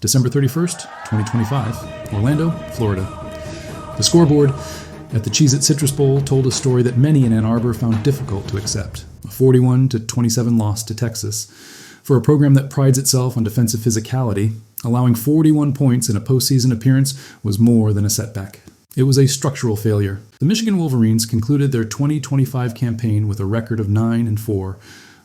December 31st, 2025, Orlando, Florida. The scoreboard at the Cheez-It Citrus Bowl told a story that many in Ann Arbor found difficult to accept. A 41-27 loss to Texas. For a program that prides itself on defensive physicality, allowing 41 points in a postseason appearance was more than a setback. It was a structural failure. The Michigan Wolverines concluded their 2025 campaign with a record of 9-4.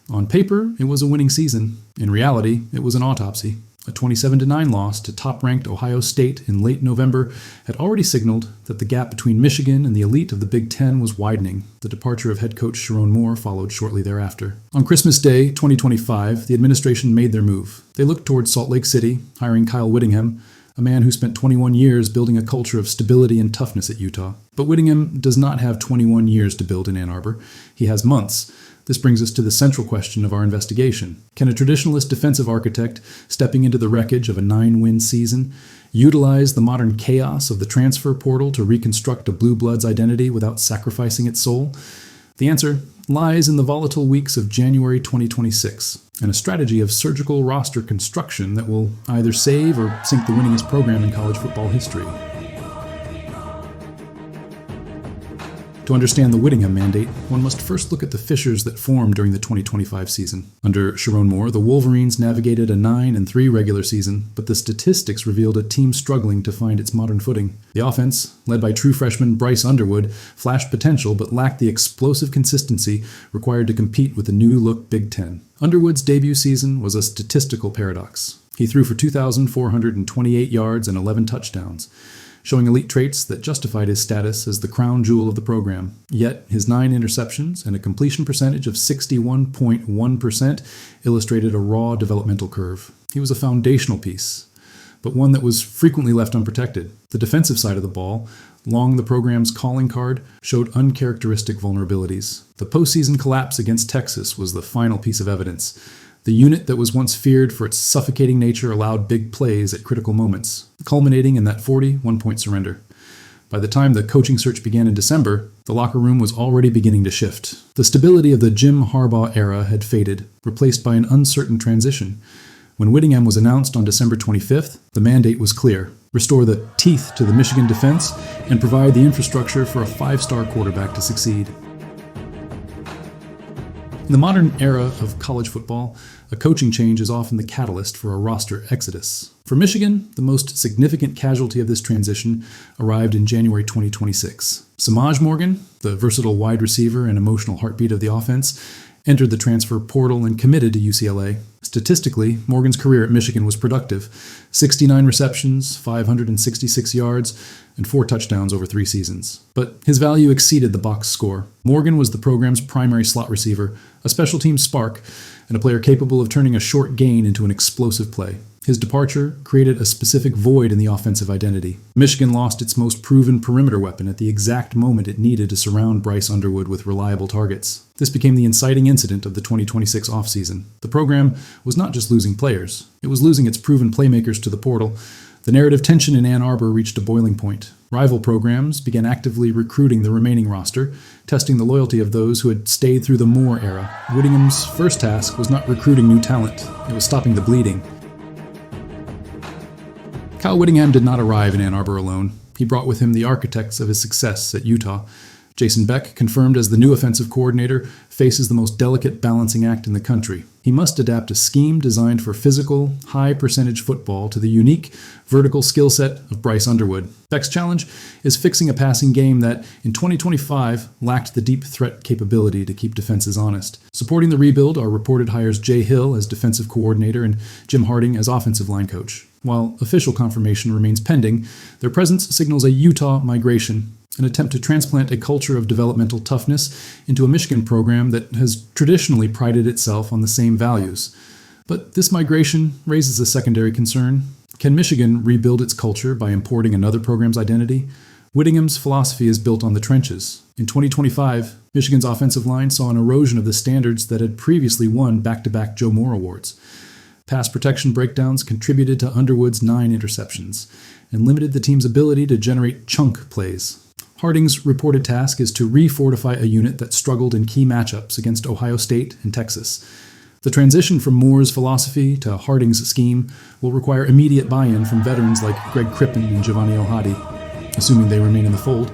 On paper, it was a winning season. In reality, it was an autopsy. A 27-9 loss to top-ranked Ohio State in late November had already signaled that the gap between Michigan and the elite of the Big Ten was widening. The departure of head coach Sharon Moore followed shortly thereafter. On Christmas Day, 2025, the administration made their move. They looked towards Salt Lake City, hiring Kyle Whittingham, a man who spent 21 years building a culture of stability and toughness at Utah. But Whittingham does not have 21 years to build in Ann Arbor. He has months. This brings us to the central question of our investigation. Can a traditionalist defensive architect, stepping into the wreckage of a 9-win season, utilize the modern chaos of the transfer portal to reconstruct a blue blood's identity without sacrificing its soul? The answer lies in the volatile weeks of January 2026, and a strategy of surgical roster construction that will either save or sink the winningest program in college football history. To understand the Whittingham mandate, one must first look at the fissures that formed during the 2025 season. Under Sharon Moore, the Wolverines navigated a 9-3 regular season, but the statistics revealed a team struggling to find its modern footing. The offense, led by true freshman Bryce Underwood, flashed potential but lacked the explosive consistency required to compete with the new-look Big Ten. Underwood's debut season was a statistical paradox. He threw for 2,428 yards and 11 touchdowns. Showing elite traits that justified his status as the crown jewel of the program. Yet, his 9 interceptions and a completion percentage of 61.1% illustrated a raw developmental curve. He was a foundational piece, but one that was frequently left unprotected. The defensive side of the ball, long the program's calling card, showed uncharacteristic vulnerabilities. The postseason collapse against Texas was the final piece of evidence. The unit that was once feared for its suffocating nature allowed big plays at critical moments, culminating in that 41-point surrender. By the time the coaching search began in December, the locker room was already beginning to shift. The stability of the Jim Harbaugh era had faded, replaced by an uncertain transition. When Whittingham was announced on December 25th, the mandate was clear: restore the teeth to the Michigan defense and provide the infrastructure for a 5-star quarterback to succeed. In the modern era of college football, a coaching change is often the catalyst for a roster exodus. For Michigan, the most significant casualty of this transition arrived in January 2026. Samaj Morgan, the versatile wide receiver and emotional heartbeat of the offense, entered the transfer portal and committed to UCLA. Statistically, Morgan's career at Michigan was productive: 69 receptions, 566 yards, and 4 touchdowns over 3 seasons. But his value exceeded the box score. Morgan was the program's primary slot receiver, a special teams spark, and a player capable of turning a short gain into an explosive play. His departure created a specific void in the offensive identity. Michigan lost its most proven perimeter weapon at the exact moment it needed to surround Bryce Underwood with reliable targets. This became the inciting incident of the 2026 offseason. The program was not just losing players, it was losing its proven playmakers to the portal. The narrative tension in Ann Arbor reached a boiling point. Rival programs began actively recruiting the remaining roster, testing the loyalty of those who had stayed through the Moore era. Whittingham's first task was not recruiting new talent, it was stopping the bleeding. Kyle Whittingham did not arrive in Ann Arbor alone. He brought with him the architects of his success at Utah. Jason Beck, confirmed as the new offensive coordinator, faces the most delicate balancing act in the country. He must adapt a scheme designed for physical, high-percentage football to the unique, vertical skill set of Bryce Underwood. Beck's challenge is fixing a passing game that, in 2025, lacked the deep threat capability to keep defenses honest. Supporting the rebuild are reported hires Jay Hill as defensive coordinator and Jim Harding as offensive line coach. While official confirmation remains pending, their presence signals a Utah migration, an attempt to transplant a culture of developmental toughness into a Michigan program that has traditionally prided itself on the same values. But this migration raises a secondary concern. Can Michigan rebuild its culture by importing another program's identity? Whittingham's philosophy is built on the trenches. In 2025, Michigan's offensive line saw an erosion of the standards that had previously won back-to-back Joe Moore awards. Pass protection breakdowns contributed to Underwood's 9 interceptions and limited the team's ability to generate chunk plays. Harding's reported task is to refortify a unit that struggled in key matchups against Ohio State and Texas. The transition from Moore's philosophy to Harding's scheme will require immediate buy-in from veterans like Greg Crippen and Giovanni El-Hadi, assuming they remain in the fold.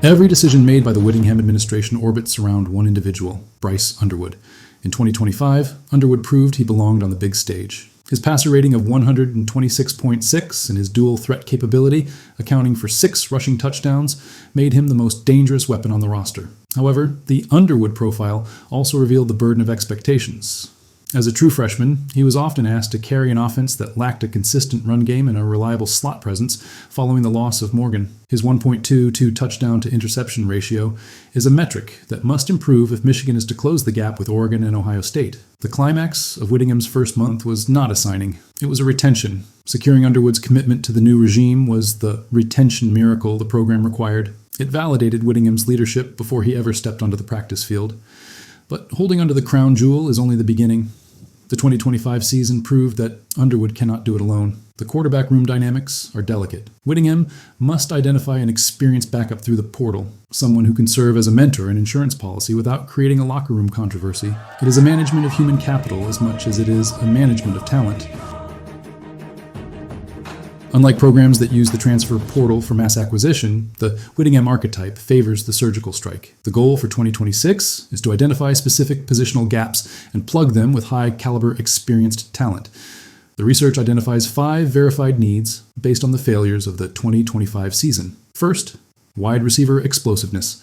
Every decision made by the Whittingham administration orbits around one individual, Bryce Underwood. In 2025, Underwood proved he belonged on the big stage. His passer rating of 126.6 and his dual threat capability, accounting for 6 rushing touchdowns, made him the most dangerous weapon on the roster. However, the Underwood profile also revealed the burden of expectations. As a true freshman, he was often asked to carry an offense that lacked a consistent run game and a reliable slot presence following the loss of Morgan. His 1.22 touchdown to interception ratio is a metric that must improve if Michigan is to close the gap with Oregon and Ohio State. The climax of Whittingham's first month was not a signing. It was a retention. Securing Underwood's commitment to the new regime was the retention miracle the program required. It validated Whittingham's leadership before he ever stepped onto the practice field. But holding onto the crown jewel is only the beginning. The 2025 season proved that Underwood cannot do it alone. The quarterback room dynamics are delicate. Whittingham must identify an experienced backup through the portal, someone who can serve as a mentor in insurance policy without creating a locker room controversy. It is a management of human capital as much as it is a management of talent. Unlike programs that use the transfer portal for mass acquisition, the Whittingham archetype favors the surgical strike. The goal for 2026 is to identify specific positional gaps and plug them with high-caliber, experienced talent. The research identifies 5 verified needs based on the failures of the 2025 season. First, wide receiver explosiveness.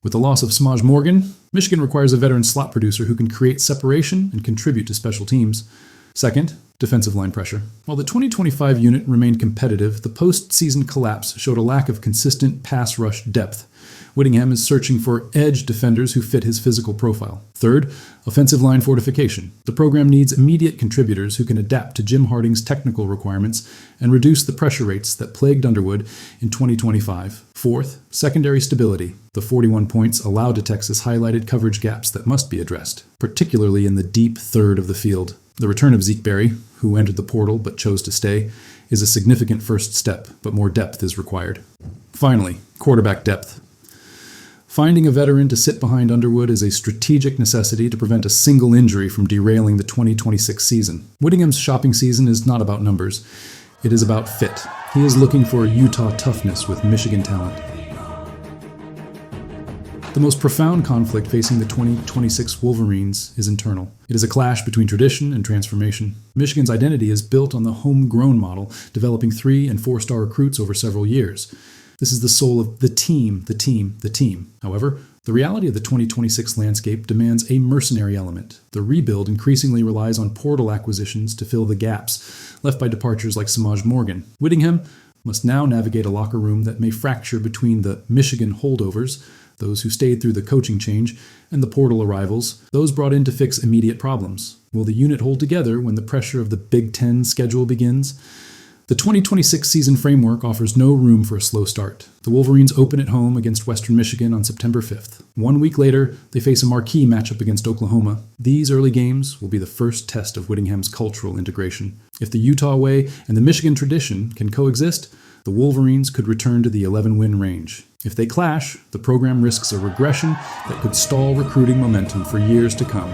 With the loss of Samaj Morgan, Michigan requires a veteran slot producer who can create separation and contribute to special teams. Second, defensive line pressure. While the 2025 unit remained competitive, the postseason collapse showed a lack of consistent pass rush depth. Whittingham is searching for edge defenders who fit his physical profile. Third, offensive line fortification. The program needs immediate contributors who can adapt to Jim Harding's technical requirements and reduce the pressure rates that plagued Underwood in 2025. Fourth, secondary stability. The 41 points allowed to Texas highlighted coverage gaps that must be addressed, particularly in the deep third of the field. The return of Zeke Berry, who entered the portal but chose to stay, is a significant first step, but more depth is required. Finally, quarterback depth. Finding a veteran to sit behind Underwood is a strategic necessity to prevent a single injury from derailing the 2026 season. Whittingham's shopping season is not about numbers. It is about fit. He is looking for Utah toughness with Michigan talent. The most profound conflict facing the 2026 Wolverines is internal. It is a clash between tradition and transformation. Michigan's identity is built on the homegrown model, developing 3- and 4-star recruits over several years. This is the soul of the team. However, the reality of the 2026 landscape demands a mercenary element. The rebuild increasingly relies on portal acquisitions to fill the gaps left by departures like Samaj Morgan. Whittingham must now navigate a locker room that may fracture between the Michigan holdovers, those who stayed through the coaching change, and the portal arrivals, those brought in to fix immediate problems. Will the unit hold together when the pressure of the Big Ten schedule begins? The 2026 season framework offers no room for a slow start. The Wolverines open at home against Western Michigan on September 5th. 1 week later, they face a marquee matchup against Oklahoma. These early games will be the first test of Whittingham's cultural integration. If the Utah way and the Michigan tradition can coexist, the Wolverines could return to the 11-win range. If they clash, the program risks a regression that could stall recruiting momentum for years to come.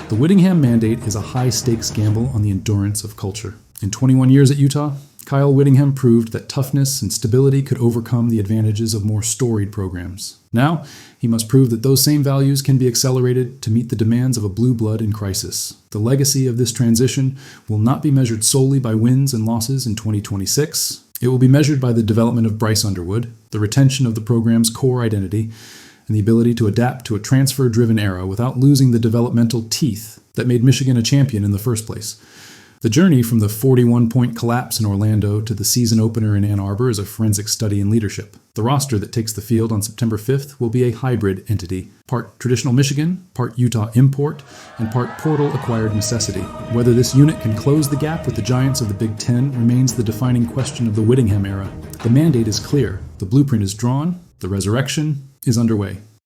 The Whittingham mandate is a high-stakes gamble on the endurance of culture. In 21 years at Utah, Kyle Whittingham proved that toughness and stability could overcome the advantages of more storied programs. Now, he must prove that those same values can be accelerated to meet the demands of a blue blood in crisis. The legacy of this transition will not be measured solely by wins and losses in 2026. It will be measured by the development of Bryce Underwood, the retention of the program's core identity, and the ability to adapt to a transfer-driven era without losing the developmental teeth that made Michigan a champion in the first place. The journey from the 41-point collapse in Orlando to the season opener in Ann Arbor is a forensic study in leadership. The roster that takes the field on September 5th will be a hybrid entity, part traditional Michigan, part Utah import, and part portal-acquired necessity. Whether this unit can close the gap with the giants of the Big Ten remains the defining question of the Whittingham era. The mandate is clear, the blueprint is drawn, the resurrection is underway.